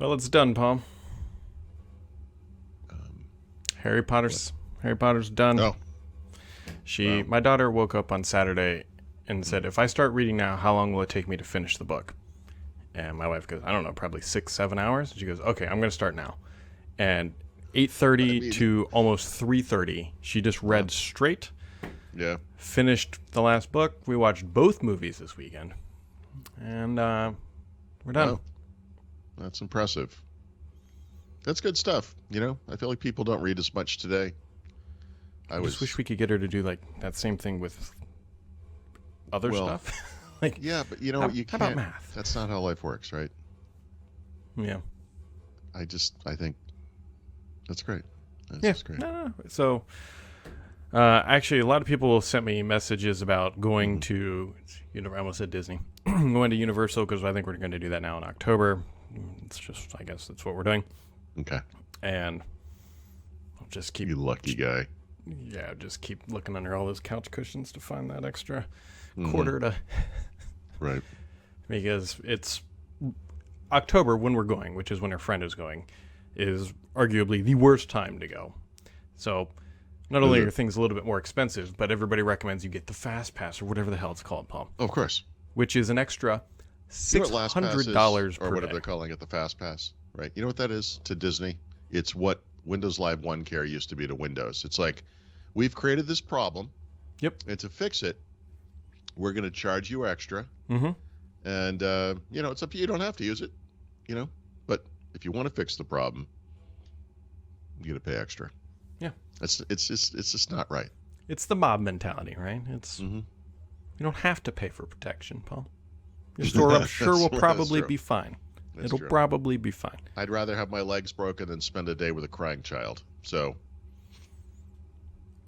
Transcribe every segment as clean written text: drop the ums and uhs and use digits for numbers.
Well, it's done, Paul. Um, Harry Potter's done. oh, wow. My daughter woke up on Saturday and said, Mhm. "If I start reading now, how long will it take me to finish the book?" And my wife goes, "I don't know, probably 6, 7 hours." And she goes, "Okay, I'm going to start now." And I 8:30 mean, to almost 3:30, she just wow. read straight. Yeah. Finished the last book. We watched both movies this weekend, and we're done. Wow. That's impressive. That's good stuff. I feel like people don't read as much today. I I just wish was, we could get her to do like that same thing with other well, stuff. Like, yeah, but you how about can't. math? That's not how life works, right? Yeah. I think that's great. That's Yeah. just great. No. So, actually, a lot of people sent me messages about going Hmm. to, I almost said Disney, going to Universal because I think we're going to do that now in October. It's just, I guess that's what we're doing. Okay. And I'll just keep, You lucky guy. just keep looking under all those couch cushions to find that extra Hmm. quarter to, Right. because it's October when we're going, which is when our friend is going, is arguably the worst time to go. So not only Is are it? things a little bit more expensive, but everybody recommends you get the Fast Pass or whatever the hell it's called, Paul, Oh, of course. which is an extra You know what Last Pass is, $600 or per whatever day. they're calling it, the Fast Pass, right? You know what that is to Disney? It's what Windows Live One Care used to be to Windows. It's like, we've created this problem, Yep. and to fix it, we're going to charge you extra, Mm-hmm. and it's up to you. You don't have to use it, but if you want to fix the problem, you got to pay extra. Yeah. It's just not right. It's the mob mentality, right? It's Mm-hmm. You don't have to pay for protection, Paul. Your store, I'm sure, will That's probably true. be fine. That's It'll true. probably be fine. I'd rather have my legs broken than spend a day with a crying child. So,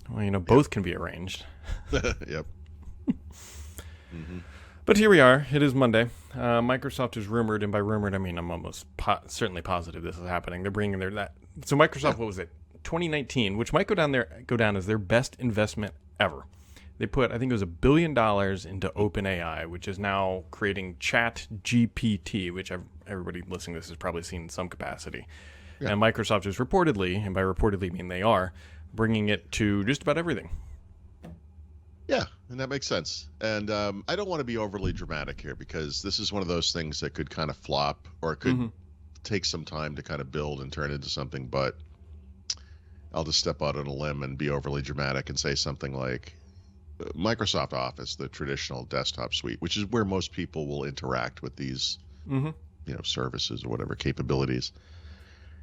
Well, both can be arranged. yep. Hmm. But here we are. It is Monday. Microsoft is rumored, and by rumored I mean I'm almost certainly positive this is happening. They're bringing So Microsoft, what was it? 2019, which might go down as their best investment ever. They put, I think it was $1 billion into OpenAI, which is now creating ChatGPT, which everybody listening to this has probably seen in some capacity. Yeah. And Microsoft is reportedly, and by reportedly I mean they are, bringing it to just about everything. Yeah, and that makes sense. And I don't want to be overly dramatic here because this is one of those things that could kind of flop or it could Mm-hmm. take some time to kind of build and turn into something. But I'll just step out on a limb and be overly dramatic and say something like Microsoft Office, the traditional desktop suite, which is where most people will interact with these, Mm-hmm. services or whatever capabilities,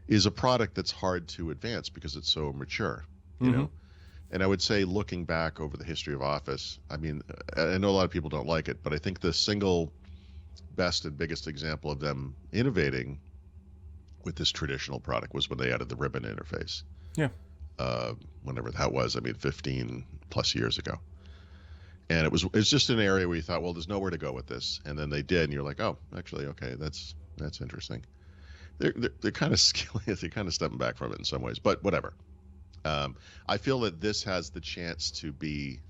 is a product that's hard to advance because it's so mature, you Mm-hmm. know. And I would say, looking back over the history of Office, I mean, I know a lot of people don't like it, but I think the single best and biggest example of them innovating with this traditional product was when they added the ribbon interface. Yeah. Whenever that was, I mean, 15 plus years ago. And it's just an area where you thought, well, there's nowhere to go with this. And then they did, and you're like, oh, actually, okay, that's interesting. They're kind of they're kind of stepping back from it in some ways, but whatever. I feel that this has the chance to be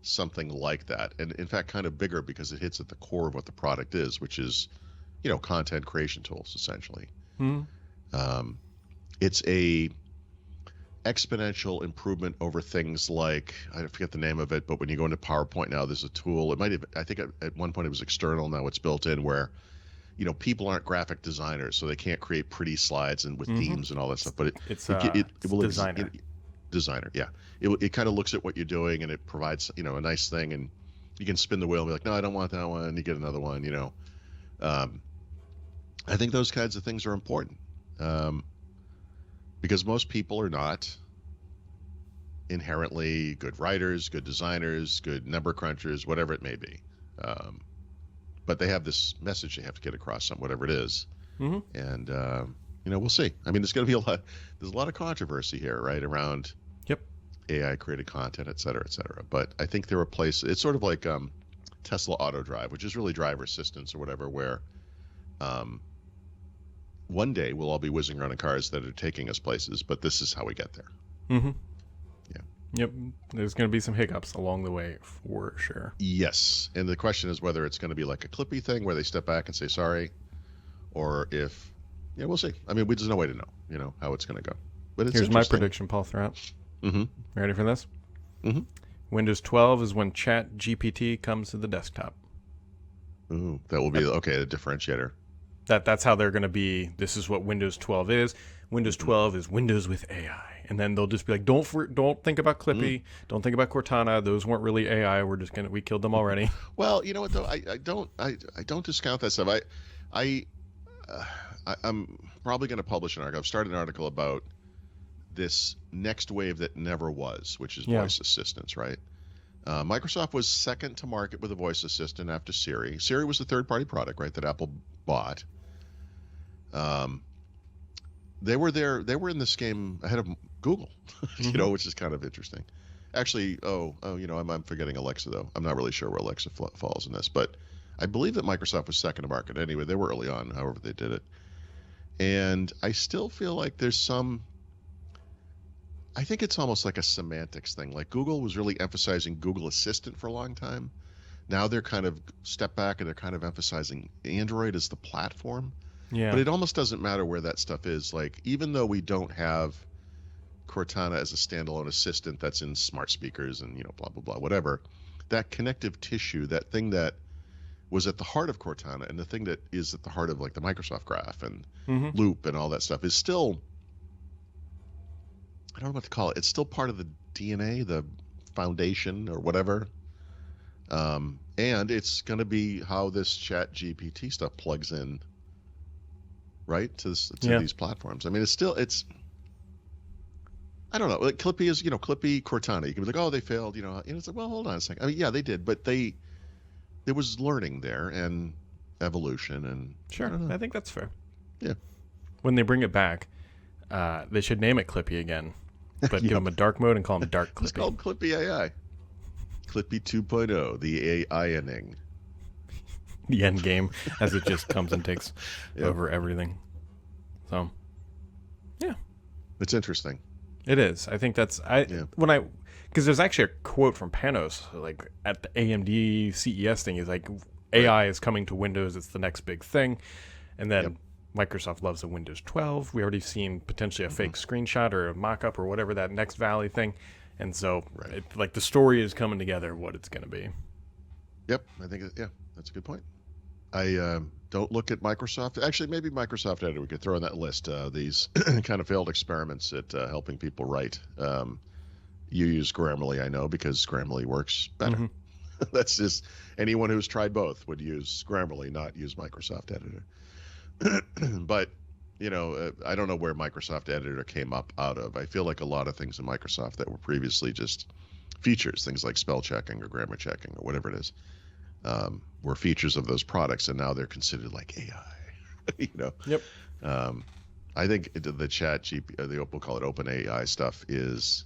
something like that, and in fact, kind of bigger because it hits at the core of what the product is, which is, content creation tools essentially. Mm-hmm. It's a exponential improvement over things like, I forget the name of it, but when you go into PowerPoint now, there's a tool. It might have, I think at one point it was external. Now it's built in where, people aren't graphic designers, so they can't create pretty slides and with Mm-hmm. themes and all that stuff. But It's it will designer. designer, yeah. It kind of looks at what you're doing and it provides, a nice thing, and you can spin the wheel and be like, no, I don't want that one. You get another one, I think those kinds of things are important. Because most people are not inherently good writers, good designers, good number crunchers, whatever it may be. But they have this message they have to get across, whatever it is. Mm-hmm. And, we'll see. I mean, there's going to be there's a lot of controversy here, right, around Yep. AI created content, et cetera, et cetera. But I think there are places, it's sort of like Tesla Auto Drive, which is really driver assistance or whatever, where one day we'll all be whizzing around in cars that are taking us places, but this is how we get there. Mm-hmm. Yeah. Yep. There's going to be some hiccups along the way for sure. Yes. And the question is whether it's going to be like a Clippy thing where they step back and say sorry, or if Yeah, we'll see. I mean, there's no way to know, how it's going to go. But it's Here's my interesting. prediction, Paul Thurrott. Mm-hmm. Ready for this? Mm-hmm. Windows 12 is when ChatGPT comes to the desktop. Ooh, that will be the differentiator. That's how they're going to be. This is what Windows 12 is. Windows 12 is Windows with AI. And then they'll just be like, don't think about Clippy. Don't think about Cortana. Those weren't really AI. We killed them already. Well, you know what though? I don't discount that stuff. I'm probably going to publish an article. I've started an article about this next wave that never was, which is voice assistants, right? Microsoft was second to market with a voice assistant after Siri. Siri was the third-party product, right, that Apple bought. They were there. They were in this game ahead of Google, which is kind of interesting. Actually, I'm forgetting Alexa though. I'm not really sure where Alexa falls in this, but I believe that Microsoft was second to market. Anyway, they were early on, however they did it. And I still feel like there's some. I think it's almost like a semantics thing. Like Google was really emphasizing Google Assistant for a long time. Now they're kind of step back and they're kind of emphasizing Android as the platform. Yeah. But it almost doesn't matter where that stuff is. Like, even though we don't have Cortana as a standalone assistant that's in smart speakers and, blah, blah, blah, whatever, that connective tissue, that thing that was at the heart of Cortana and the thing that is at the heart of like the Microsoft Graph and Loop and all that stuff is still, I don't know what to call it. It's still part of the DNA, the foundation or whatever. And it's going to be how this ChatGPT stuff plugs in, right, to these platforms. I mean, I don't know. Like Clippy is, Clippy, Cortana. You can be like, oh, they failed, and it's like, well, hold on a second. I mean, yeah, they did, but there was learning there and evolution and. Sure, I think that's fair. Yeah. When they bring it back, they should name it Clippy again, but give them a dark mode and call them Dark Clippy. It's called Clippy AI. Clippy 2.0, the AI-ing. The end game, as it just comes and takes over everything. So, yeah. It's interesting. It is. I think that's because there's actually a quote from Panos, like at the AMD CES thing. He's like, AI is coming to Windows. It's the next big thing. And then Microsoft loves the Windows 12. We already seen potentially a fake screenshot or a mock-up or whatever, that Next Valley thing. And so, like, the story is coming together of what it's going to be. Yep. I think, that's a good point. I don't look at Microsoft. Actually, maybe Microsoft Editor. We could throw in that list. These kind of failed experiments at helping people write. You use Grammarly, I know, because Grammarly works better. That's just anyone who's tried both would use Grammarly, not use Microsoft Editor. But, I don't know where Microsoft Editor came up out of. I feel like a lot of things in Microsoft that were previously just features, things like spell checking or grammar checking or whatever it is, were features of those products, and now they're considered like AI. Yep. I think the ChatGPT, we'll call it OpenAI stuff is,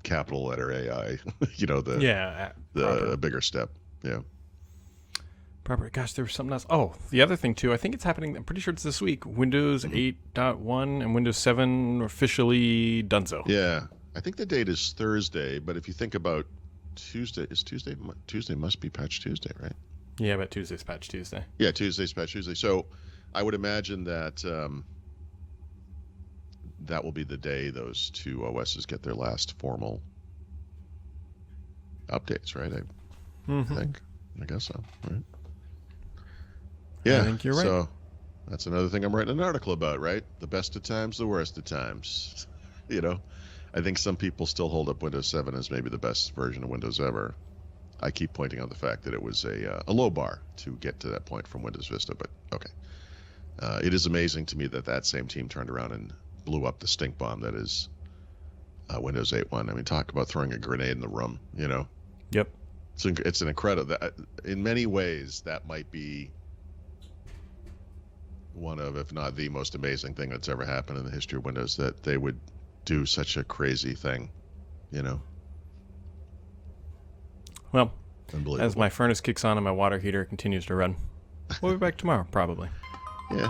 capital letter AI. The bigger step. Yeah. Proper. Gosh, there was something else. Oh, the other thing too. I think it's happening. I'm pretty sure it's this week. Windows 8.1 and Windows 7 officially done so. Yeah, I think the date is Thursday. But if you think about Tuesday must be Patch Tuesday, right? Yeah, but Tuesday's Patch Tuesday. Yeah, Tuesday's Patch Tuesday. So I would imagine that that will be the day those two OSs get their last formal updates, right? I guess so, right? Yeah, I think you're right. So that's another thing I'm writing an article about, right? The best of times, the worst of times. I think some people still hold up Windows 7 as maybe the best version of Windows ever. I keep pointing out the fact that it was a low bar to get to that point from Windows Vista, but okay. It is amazing to me that same team turned around and blew up the stink bomb that is Windows 8.1. I mean, talk about throwing a grenade in the room, Yep. It's an incredible. In many ways, that might be one of, if not the most amazing thing that's ever happened in the history of Windows, that they would do such a crazy thing, Well, as my furnace kicks on and my water heater continues to run, we'll be back tomorrow, probably. Yeah.